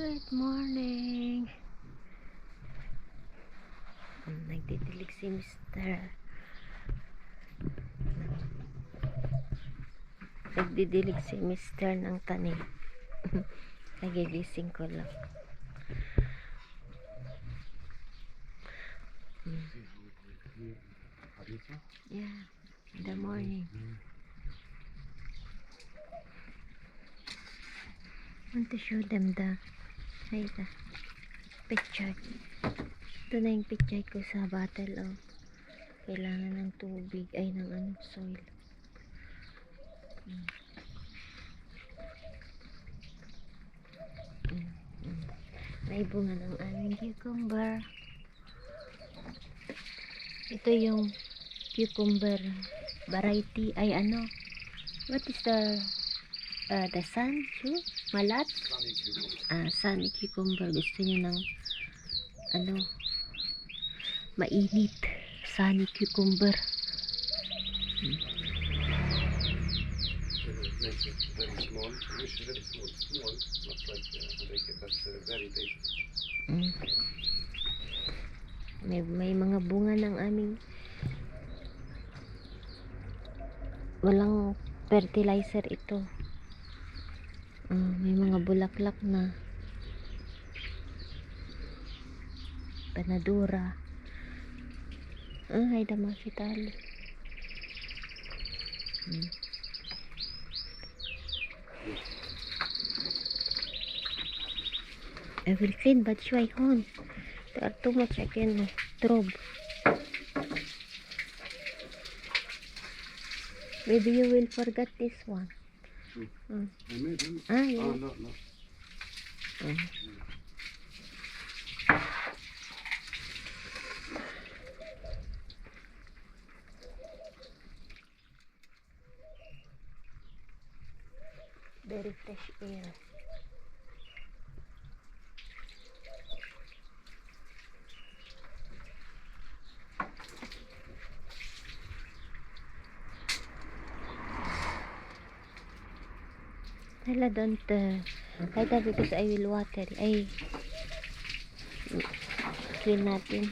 Good morning. Nagdidilig si Mr. Nagdidilig si Mr. ng tanim. Nagigising ko lang. Yeah, in the morning. Want to show them the picture. Ito na yung picture ko sa bottle of kailangan ng tubig ay ng soil. May bunga ng aming cucumber. Ito yung cucumber variety ay what is the sun? Malat? Sunny cucumber. Gusto niya ng mainit. Sunny cucumber. Very small, usually very small, not like Rebecca, but very tasty. May mga bunga ng aming walang fertilizer ito. May mga bulaklak na panadura. Ay damasitali. I will clean but hon. There are too much again. Trob. Maybe you will forget this one. I made them. Yeah. Oh, no. Very fresh air. Hala, don't kahit because I will water ay clean natin.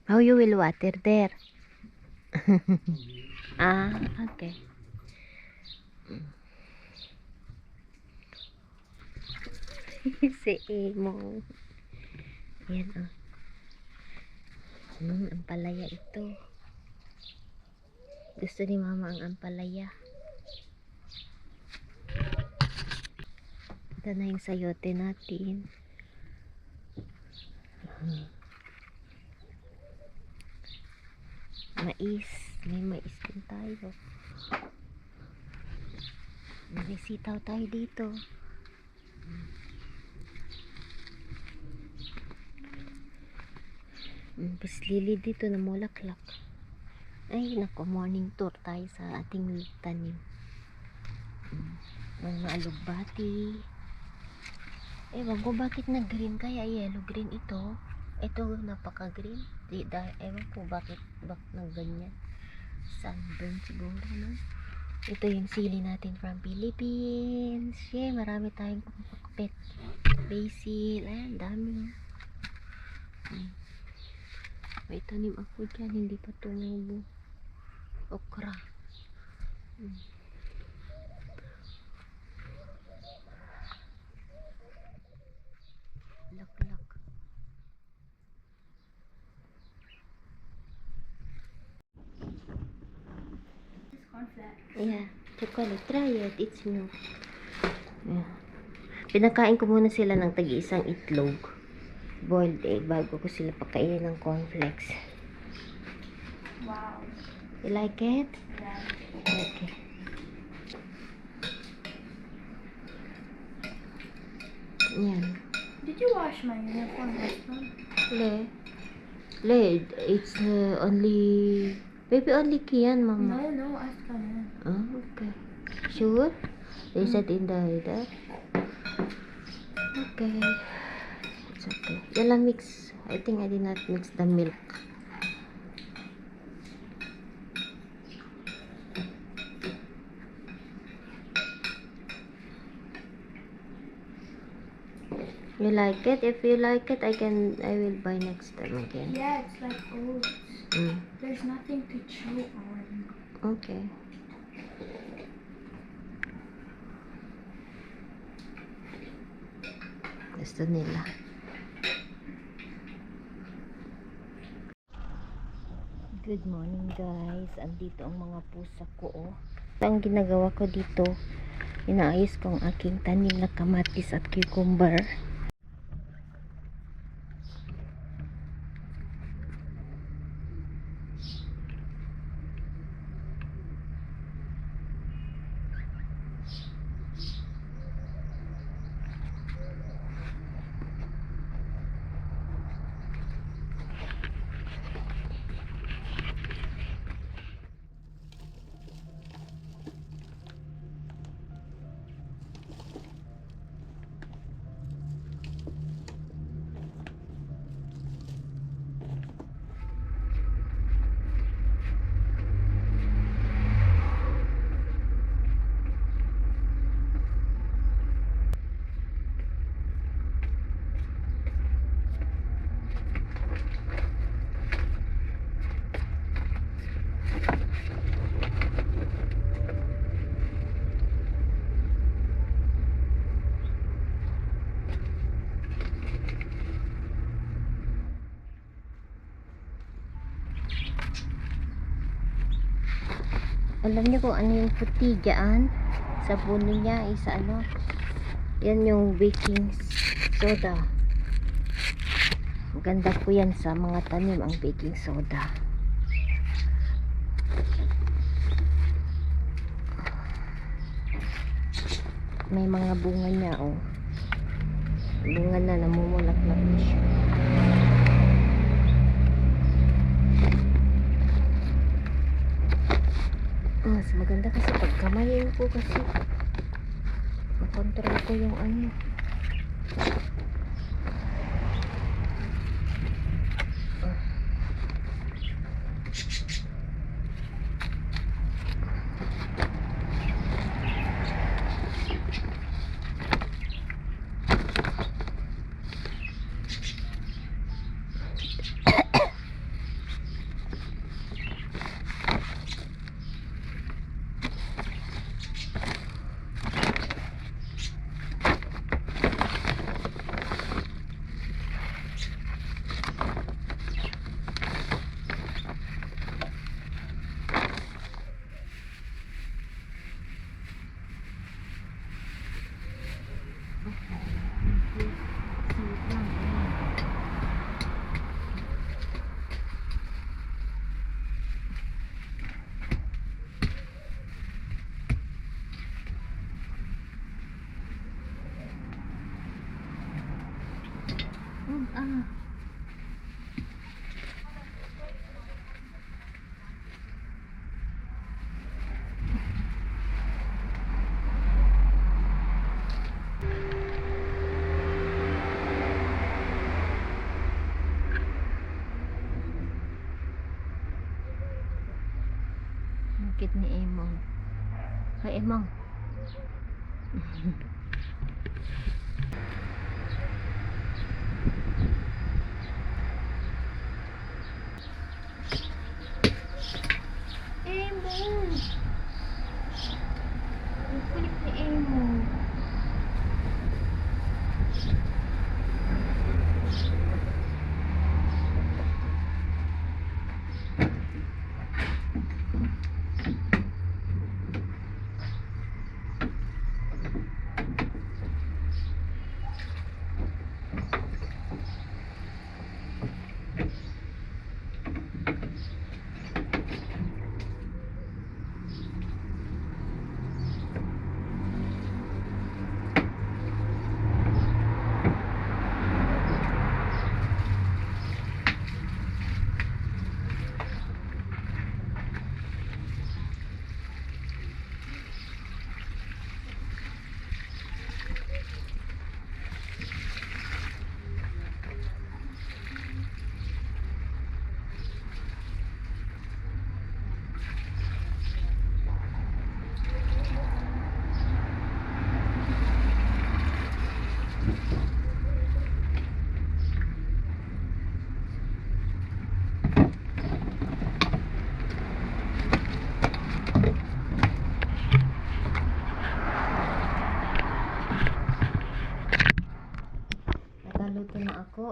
How you will water there? Okay. Si Emo. Yan ampalaya ito. Gusto ni Mama ang ampalaya. Ito na yung sayote natin. Mais. May mais din tayo. May sitaw tayo dito. Pislili dito na mulaklak. Ay nako, morning tour tayo sa ating tanim. Mga alugbati. Ewan ko bakit nag-green kaya yellow green ito. Ito napaka-green. Ewan ko bakit nag-ganyan. Sunburn siguro, no? Ito yung sili natin from Philippines. Marami tayong pakpet. Basil. Dami. May tanim ako dyan. Hindi pa tumubo. Okra. Laklak. Yeah, chocolate. Try it. It's milk. Yeah. Pinakain ko muna sila ng tagi-isang itlog. Boiled egg bago ko sila pakainin ng cornflakes. Wow. You like it? Yeah. Okay. Yan. Did you wash my uniform last month? Le, it's only, baby only Kian, mama. No, ask Kanan. Oh, okay. Sure? Is it in the Okay. It's okay. Yan lang mix. I think I did not mix the milk. You like it? If you like it, I will buy next time again. Yeah, it's like oats. Mm. There's nothing to chew on. Okay. Gusto nila. Good morning guys. Andito ang mga pusa ko oh. Ang ginagawa ko dito, inaayos ko ang aking tanim na kamatis at cucumber. Alam niyo kung ano yung puti dyan? Sa puno niya, isa ano? Yan yung baking soda. Maganda po yan sa mga tanim, ang baking soda. May mga bunga niya, oh. Bunga na, namumulaklak na siya. Mas maganda kasi pag kamayin ko kasi makontrol ko yung ano. Sakit ni Emong. Hi Emong. Emong. Ang kulit ni Emong.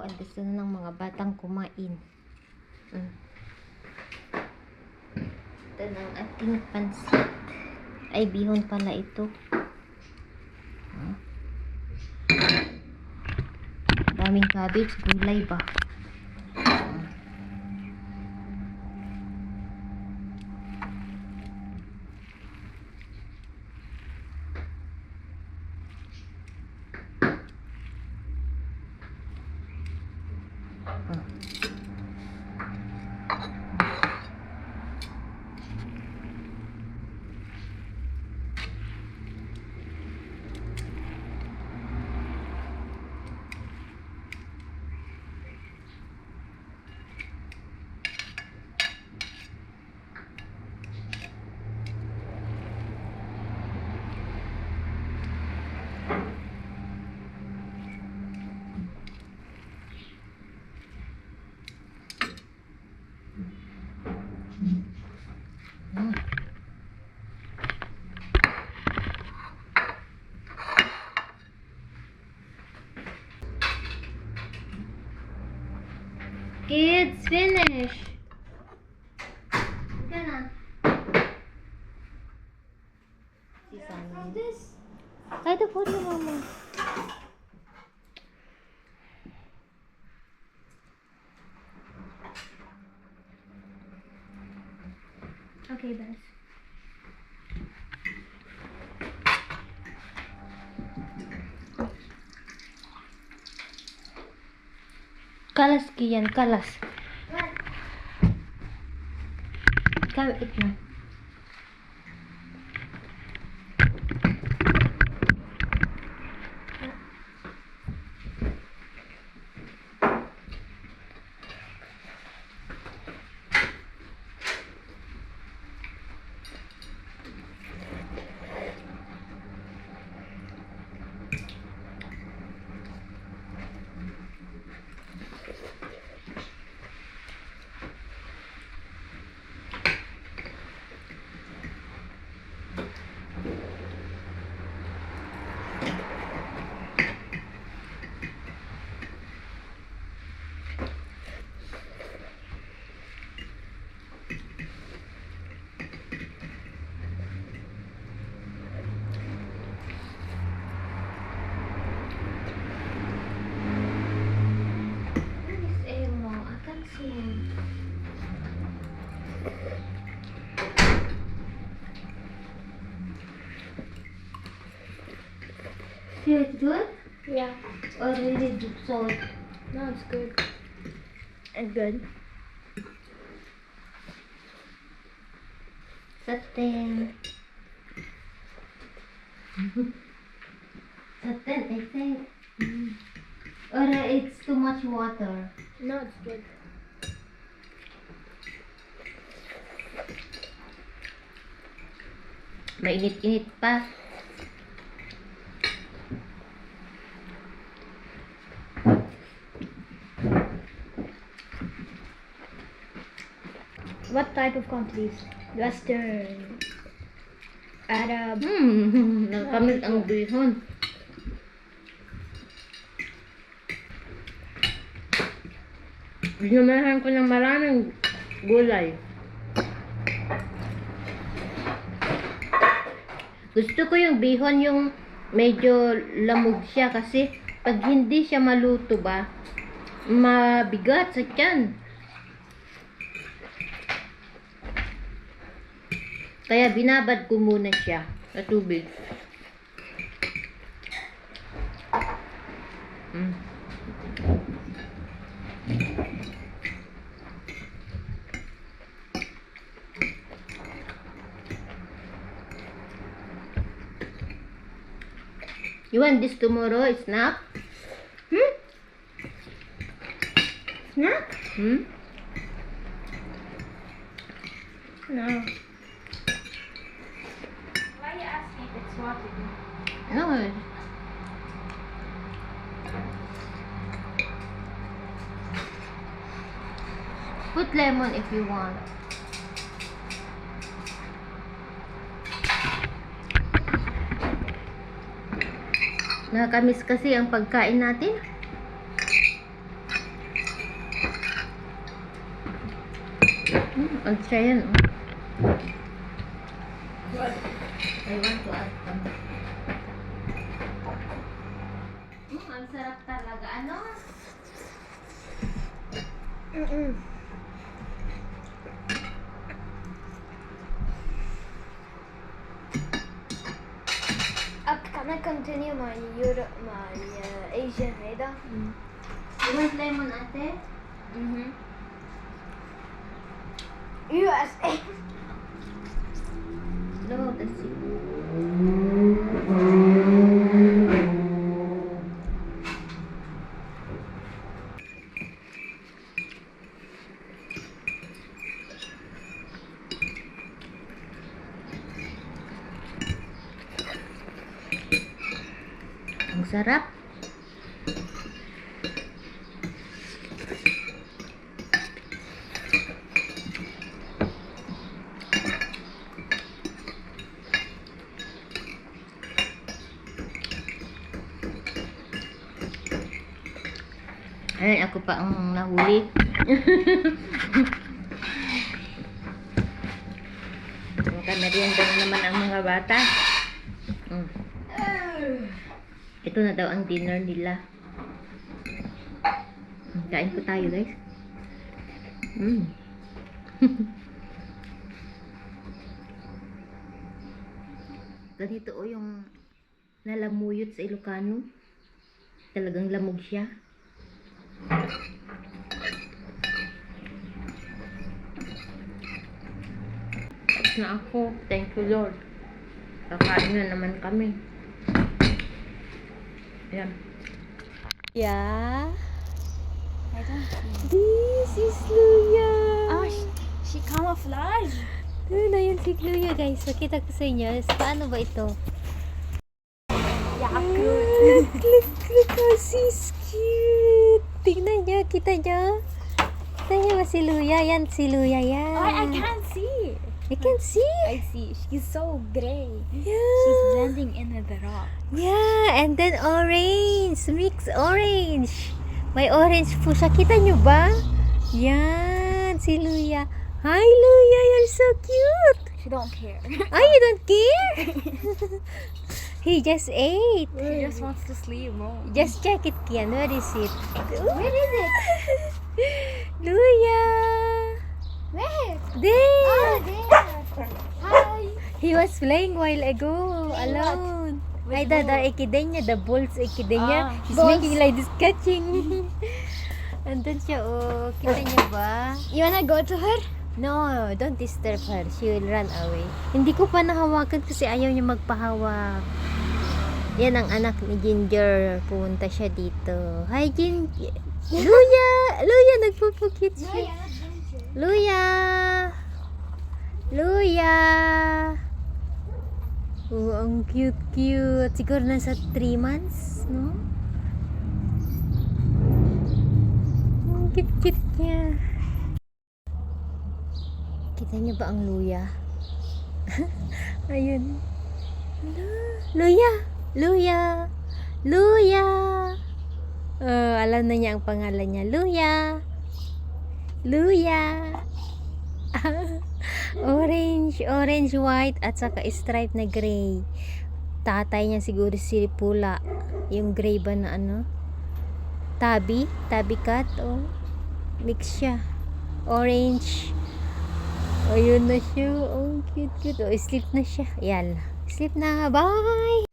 at gusto na ng mga batang kumain. Ito na ang ating pansit. Ay, bihon pala ito. Daming cabbage, gulay ba? Kids, finish. Ika na. Si Sunny. This. Ay, ito po ni Mama. Okay, Bess. Kalas kiyan, kalas. Kawit na. Feel it good? Yeah. Or really deep salt? No, it's good. And good. Satin. Satin, I think. Or it's too much water. No, it's good. Mainit-init pa. What type of countries? Western. Arab. Nagkamit ang bihon. Binamahan ko ng maraming gulay. Gusto ko yung bihon yung medyo lamog siya kasi pag hindi siya maluto ba, mabigat sa tiyan. Kaya binabad ko muna siya sa tubig. You want this tomorrow, snack? Snack? Hmm? No. Why you asking if it's water? No. Put lemon if you want. Nakakamiss kasi ang pagkain natin. Ang siya yan. What? I want to add some. Ang sarap talaga. Ano? Can I continue my Asian هيدا? You want lemon, ate? USA. No, that's it. Ang sarap. Ay, ako pa ang nahuli. Merienda na naman ang mga bata. Ito na daw ang dinner nila. Kain po tayo, guys. Ganito o yung nalamuyot sa Ilocano. Talagang lamog siya. Tapos na ako. Thank you, Lord. Kakain na naman kami. Ayan. Yeah. I don't see. This is Luya. Oh, she camouflage. Na yun si Luya, guys. Makita ko sa inyo. Paano ba ito? Yakult. Look how she's cute. Tingnan niya. Kita niya. Kita niya ba si Luya? Yan si Luya yan. Oh, I can't see. I can see. I see. She's so gray. Yeah. She's blending in with the rock. Yeah, and then orange. Mix orange. May orange po siya. Kita nyo ba? Yan, si Luya. Hi, Luya. You're so cute. She don't care. Oh, you don't care? He just ate. She just wants to sleep more. Just check it, Kian. Where is it? Where is it? Luya. Where? There. Oh, there. Hi. He was playing while ago. Alone. With Ay, the who? ikidenya, the balls ikidenya. He's balls. making like this catching. Andun siya, oh. Kita niya ba? You wanna go to her? No, don't disturb her. She will run away. Hindi ko pa nahawakan kasi ayaw niya magpahawak. Yan ang anak ni Ginger. Pumunta siya dito. Hi, Ginger. Luya! Luya, nagpupukit No, siya. you're not going to. Luya! Luya! Oh, ang cute-cute. Siguro nasa 3 months, no? Ang cute-cute niya. Kita niyo ba ang luya? Ayun. Luya! Luya! Luya! Alam na niya ang pangalan niya. Luya! Luya! Orange, white, at saka stripe na gray. Tatay niya siguro si Pula. Yung gray ba na ano? Tabi cat, oh. Mix siya. Orange. Ayun na siya. Oh, cute. Oh, sleep na siya. Yan. Sleep na. Bye!